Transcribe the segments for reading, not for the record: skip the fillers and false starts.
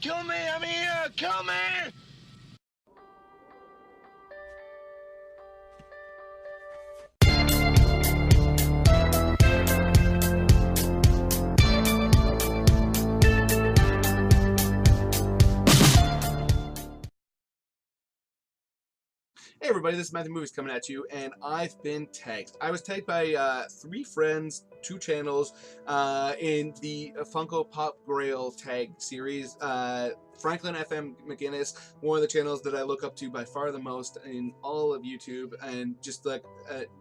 Kill me! I'm here! Kill me! Hey everybody, this is Matthew Movies coming at you, and I've been tagged. I was tagged by 3 friends, 2 channels, in the Funko Pop Grail Tag series. Franklyn FM McInnis, one of the channels that I look up to by far the most in all of YouTube, and just like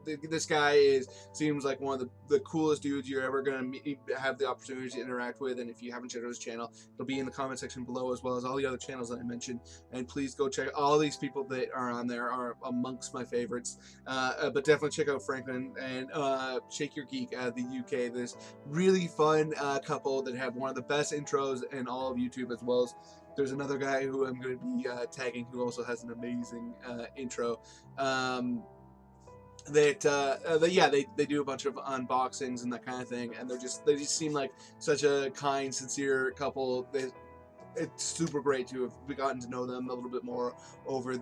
this guy seems like one of the coolest dudes you're ever gonna have the opportunity to interact with. And if you haven't checked out his channel, it'll be in the comment section below, as well as all the other channels that I mentioned. And please go check all these people that are on there are amongst my favorites. But definitely check out Franklyn and ShakeUrGeek out of the UK. This really fun couple that have one of the best intros in all of YouTube, as well as there's another guy who I'm going to be tagging who also has an amazing intro. They do a bunch of unboxings and that kind of thing, and they just seem like such a kind, sincere couple. It's super great to have gotten to know them a little bit more over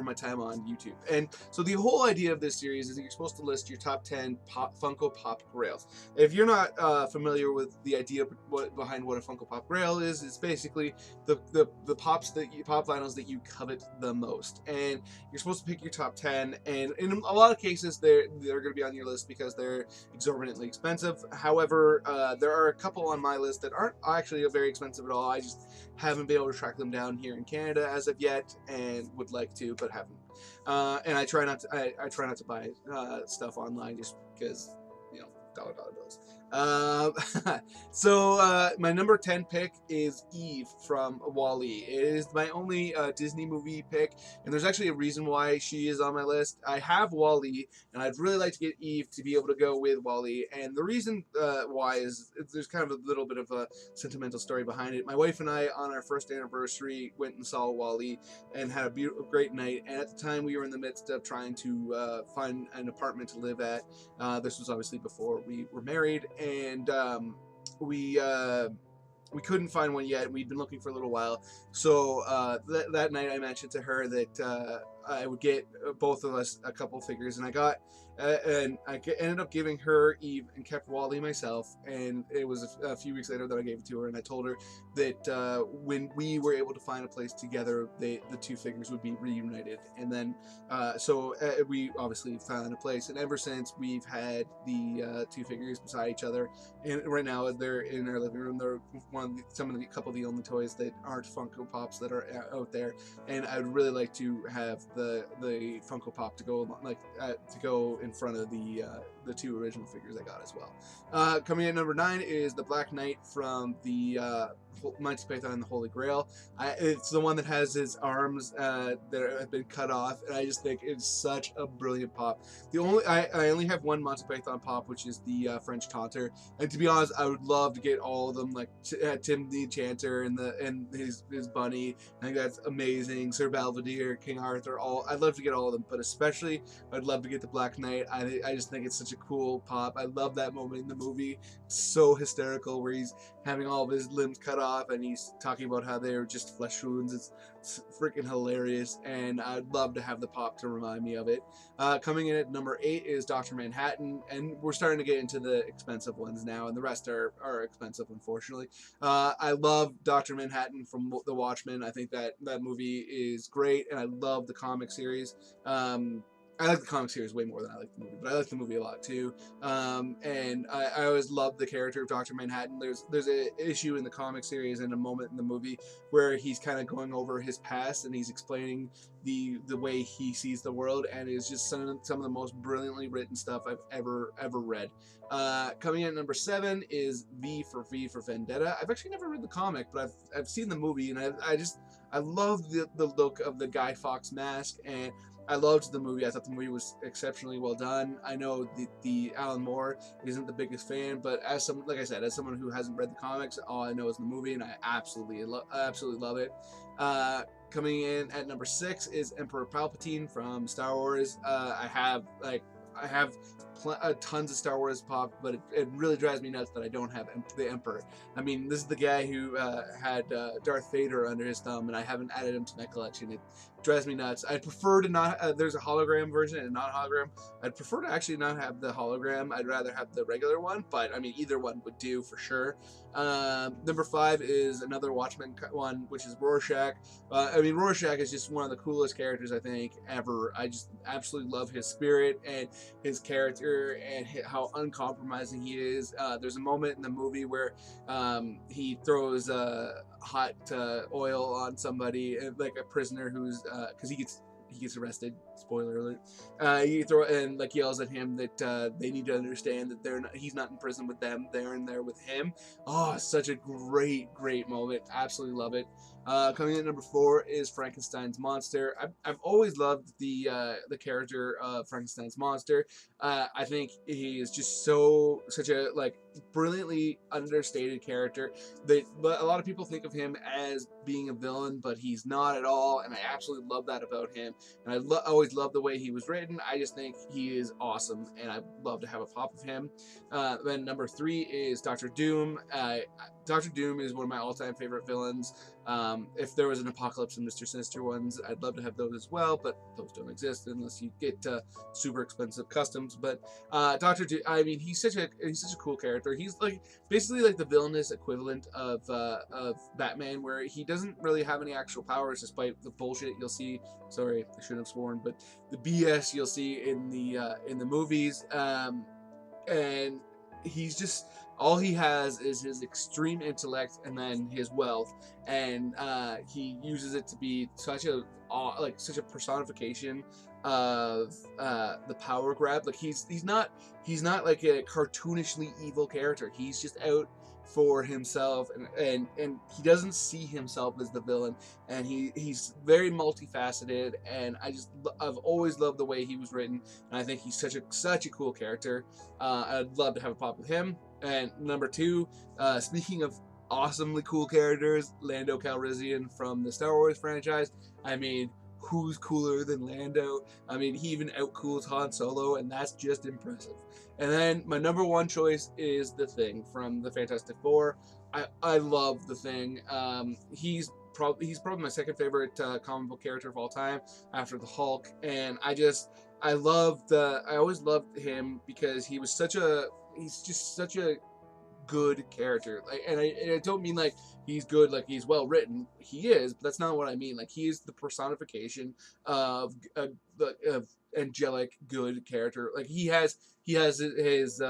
my time on YouTube. And so the whole idea of this series is that you're supposed to list your top 10 Funko Pop Grails. If you're not familiar with the idea behind what a Funko Pop Grail is, it's basically the pop vinyls that you covet the most. And you're supposed to pick your top 10, and in a lot of cases they're going to be on your list because they're exorbitantly expensive. However, there are a couple on my list that aren't actually very expensive at all. I just haven't been able to track them down here in Canada as of yet, and would like to, but haven't. And I try not to buy stuff online just because, you know, dollar bills. So my number 10 pick is Eve from WALL-E. It is my only Disney movie pick, and there's actually a reason why she is on my list. I have WALL-E, and I'd really like to get Eve to be able to go with WALL-E, and the reason why is there's kind of a little bit of a sentimental story behind it. My wife and I, on our first anniversary, went and saw WALL-E and had a great night, and at the time we were in the midst of trying to find an apartment to live at. This was obviously before we were married, and we couldn't find one yet. We'd been looking for a little while, so that night I mentioned to her that I would get both of us a couple figures, and I ended up giving her Eve and kept WALL-E myself. And it was a few weeks later that I gave it to her, and I told her that when we were able to find a place together, the 2 figures would be reunited. And then we obviously found a place, and ever since we've had the 2 figures beside each other. And right now they're in our living room. They're a couple of the only toys that aren't Funko Pops that are out there, and I'd really like to have the Funko Pop to go in front of the 2 original figures I got as well. Coming in at number 9 is the Black Knight from the Monty Python and the Holy Grail. It's the one that has his arms that have been cut off, and I just think it's such a brilliant pop. I only have one Monty Python pop, which is the French Taunter, and to be honest, I would love to get all of them, like Tim the Enchanter and his bunny. I think that's amazing. Sir Belvedere, King Arthur, I'd love to get all of them, but especially I'd love to get the Black Knight. I just think it's such a cool pop. I love that moment in the movie. It's so hysterical, where he's having all of his limbs cut off and he's talking about how they're just flesh wounds. It's freaking hilarious, and I'd love to have the pop to remind me of it. Coming in at number 8 is Dr. Manhattan, and we're starting to get into the expensive ones now, and the rest are expensive, unfortunately. I love Dr. Manhattan from The Watchmen. I think that movie is great, and I love the comic series. I like the comic series way more than I like the movie, but I like the movie a lot too. And I always loved the character of Dr. Manhattan. There's an issue in the comic series and a moment in the movie where he's kind of going over his past, and he's explaining the way he sees the world, and it's just some of the most brilliantly written stuff I've ever read. Coming in at number 7 is V for Vendetta. I've actually never read the comic, but I've seen the movie, and I love the look of the Guy Fawkes mask, and I loved the movie. I thought the movie was exceptionally well done. I know the Alan Moore isn't the biggest fan, but as someone who hasn't read the comics, all I know is the movie, and I absolutely love it. Coming in at number 6 is Emperor Palpatine from Star Wars. I have tons of Star Wars pop, but it really drives me nuts that I don't have the Emperor. I mean, this is the guy who had Darth Vader under his thumb, and I haven't added him to my collection. It drives me nuts. I'd prefer to not. There's a hologram version and not hologram. I'd prefer to actually not have the hologram. I'd rather have the regular one, but I mean, either one would do for sure. Number 5 is another Watchmen one, which is Rorschach. I mean, Rorschach is just one of the coolest characters I think ever. I just absolutely love his spirit and his character and how uncompromising he is. There's a moment in the movie where he throws hot oil on somebody, like a prisoner who's because he gets arrested. Spoiler alert. He yells at him that they need to understand that he's not in prison with them. They're in there with him. Oh, such a great moment. Absolutely love it. Coming in at number 4 is Frankenstein's monster. I've always loved the character of Frankenstein's monster. I think he is just such a brilliantly understated character but a lot of people think of him as being a villain, but he's not at all, and I absolutely love that about him. And I always loved the way he was written. I just think he is awesome, and I'd love to have a pop of him. Then number 3 is Dr. Doom. Dr. Doom is one of my all-time favorite villains. If there was an Apocalypse and Mr. Sinister ones, I'd love to have those as well, but those don't exist unless you get super expensive customs. But Dr. Doom, I mean, he's such a cool character. He's basically like the villainous equivalent of Batman, where he doesn't really have any actual powers, despite the bullshit you'll see. Sorry, I shouldn't have sworn, but the BS you'll see in the movies, and he's just, all he has is his extreme intellect and then his wealth, and he uses it to be such a personification of the power grab. Like he's not like a cartoonishly evil character. He's just out for himself, and he doesn't see himself as the villain, and he's very multifaceted, and I've always loved the way he was written, and I think he's such a cool character. I'd love to have a pop with him. And number 2, speaking of awesomely cool characters, Lando Calrissian from the Star Wars franchise. I mean, who's cooler than Lando? I mean, he even outcools Han Solo, and that's just impressive. And then my number 1 choice is the Thing from the Fantastic Four. I love the Thing. He's probably my second favorite comic book character of all time after the Hulk, and I always loved him because he's just such a good character. And I don't mean like he's good, like he's well written. He is, but that's not what I mean. Like, he is the personification of angelic good character. Like, he has his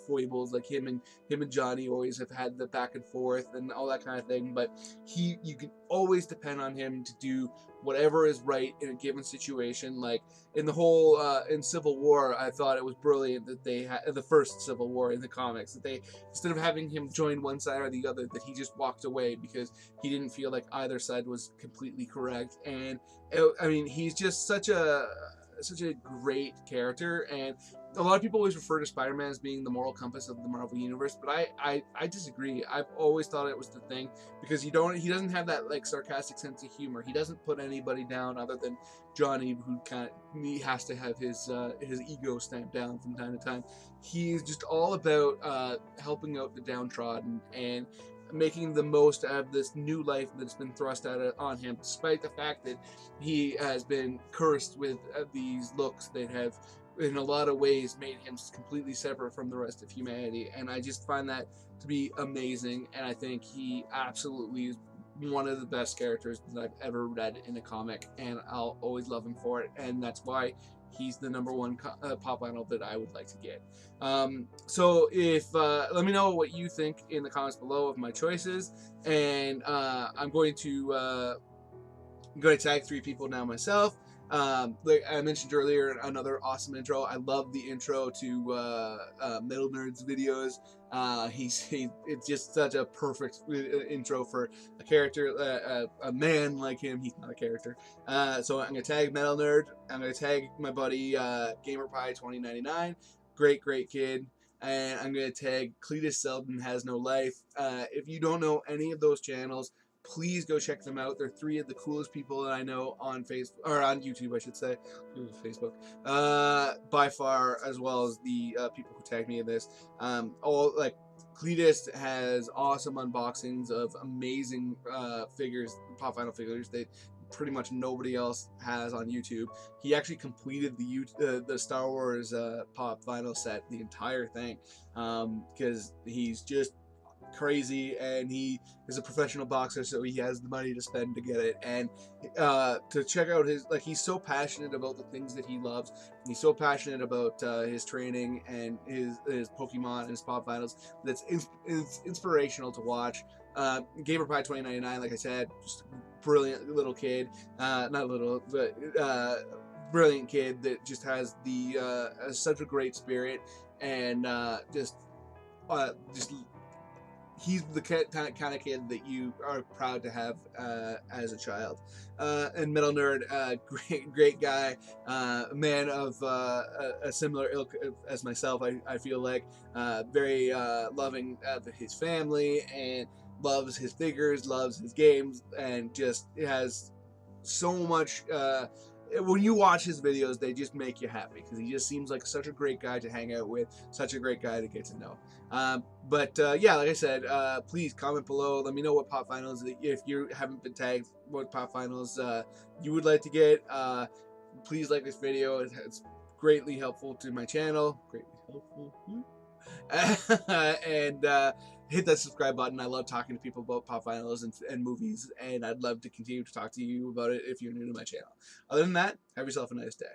foibles. Like him and Johnny always have had the back and forth and all that kind of thing. But you can always depend on him to do whatever is right in a given situation. Like in the whole in Civil War, I thought it was brilliant that they had the first Civil War in the comics, that they, instead of having him join one side or the other, that he just walked away because he didn't feel like either side was completely correct. And I mean, he's just such a great character, and a lot of people always refer to Spider-Man as being the moral compass of the Marvel Universe, but I disagree. I've always thought it was the Thing, because he doesn't have that like sarcastic sense of humor. He doesn't put anybody down other than Johnny, who he has to have his ego stamped down from time to time. He's just all about helping out the downtrodden and making the most out of this new life that's been thrust out on him, despite the fact that he has been cursed with these looks that have, in a lot of ways, made him completely separate from the rest of humanity. And I just find that to be amazing, and I think he absolutely is one of the best characters that I've ever read in a comic, and I'll always love him for it, and that's why he's the number 1 pop vinyl that I would like to get. So if let me know what you think in the comments below of my choices, and I'm going to tag 3 people now myself. Like I mentioned earlier, another awesome intro. I love the intro to Metal Nerd's videos. It's just such a perfect intro for a character, a man like him. He's not a character. So I'm gonna tag Metal Nerd. I'm gonna tag my buddy GamerPie2099. Great kid. And I'm gonna tag Cletus Seldin Has No Life. If you don't know any of those channels, please go check them out. They're 3 of the coolest people that I know on Facebook, or on YouTube, I should say. Facebook, by far, as well as the people who tagged me in this. All like Cletus has awesome unboxings of amazing figures, Pop Vinyl figures that pretty much nobody else has on YouTube. He actually completed the Star Wars Pop Vinyl set, the entire thing, because he's just crazy and he is a professional boxer, so he has the money to spend to get it. And to check out his, like, he's so passionate about the things that he loves, and he's so passionate about his training and his Pokemon and his Pop Vinyls, that's inspirational to watch. Gamer Pie 2099, like I said, just brilliant little kid, not little, but brilliant kid that just has the such a great spirit, and just he's the kind of kid that you are proud to have as a child. And Metal Nerd, great guy, man of a similar ilk as myself. I feel like very loving of his family, and loves his figures, loves his games, and just has so much. When you watch his videos, they just make you happy, because he just seems like such a great guy to hang out with, such a great guy to get to know. Yeah, like I said, please comment below. Let me know what Pop Vinyls, if you haven't been tagged, what Pop Vinyls you would like to get. Please like this video. It's greatly helpful to my channel. Greatly helpful. And hit that subscribe button. I love talking to people about Pop Vinyls and movies, and I'd love to continue to talk to you about it if you're new to my channel. Other than that, have yourself a nice day.